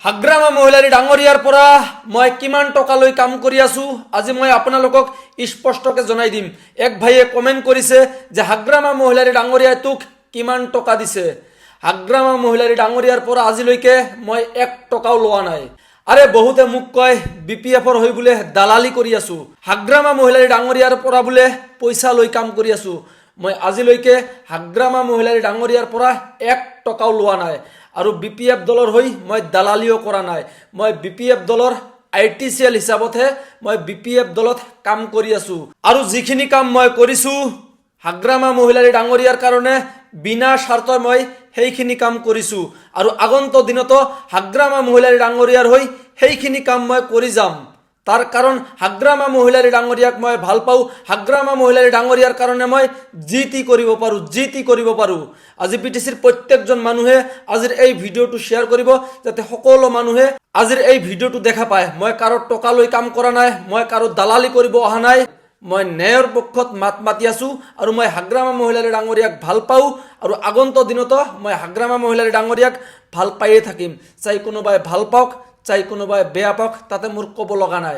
হাগ্ৰামা মহিলাৰী ডাঙৰীয়াৰ পৰা মই কিমান টকালৈ কাম কৰি আছো আজি মই আপোনালোকক স্পষ্টকৈ জনাই দিম। এক ভাইয়ে কমেন্ট কৰিছে যে হাগ্ৰামা মহিলাৰী ডাঙৰীয়াই তোক কিমান টকা দিছে। হাগ্ৰামা মহিলাৰী ডাঙৰীয়াৰ পৰা আজিলৈকে মই 1 টকাও লোৱা নাই। আৰে বহুতে মোক কয় বিপিএফৰ হৈ বোলে দালালি কৰি আছো, হাগ্ৰামা মহিলাৰী ডাঙৰীয়াৰ পৰা বোলে পইচা লৈ কাম কৰি আছো। মই আজিলৈকে হাগ্ৰামা মহিলাৰী ডাঙৰীয়াৰ পৰা 1 টকাও লোৱা নাই আৰু বিপিএফ দলৰ হৈ মই দালালিও কৰা নাই। মই বিপিএফ দলৰ আইটিচিএল হিচাপতহে মই বিপিএফ দলত কাম কৰি আছো আৰু যিখিনি কাম মই কৰিছো হাগ্ৰামা মহিলাৰী ডাঙৰীয়াৰ কাৰণে বিনা স্বাৰ্থ মই সেইখিনি কাম কৰিছো আৰু আগন্তুক দিনতো হাগ্ৰামা মহিলাৰী ডাঙৰীয়াৰ হৈ সেইখিনি কাম মই কৰি যাম। তাৰ কাৰণ হাগ্ৰামা মহিলাৰী ডাঙৰীয়াক মই ভাল পাওঁ। হাগ্ৰামা মহিলাৰী ডাঙৰীয়াৰ কাৰণে মই যি টি কৰিব পাৰোঁ। আজি পিটিচিৰ প্ৰত্যেকজন মানুহে আজিৰ এই ভিডিঅ'টো শ্বেয়াৰ কৰিব যাতে সকলো মানুহে আজিৰ এই ভিডিঅ'টো দেখা পায়। মই কাৰো টকা লৈ কাম কৰা নাই, মই কাৰো দালালি কৰিব অহা নাই। মই ন্যায়ৰ পক্ষত মাত মাতি আছো আৰু মই হাগ্ৰামা মহিলাৰী ডাঙৰীয়াক ভাল পাওঁ আৰু আগন্তুক দিনতো মই হাগ্ৰামা মহিলাৰী ডাঙৰীয়াক ভাল পায়ে থাকিম। চাই কোনোবাই ভাল পাওক, চাই কোনোবাই বেয়া পাওক, তাতে মোৰ ক'ব লগা নাই।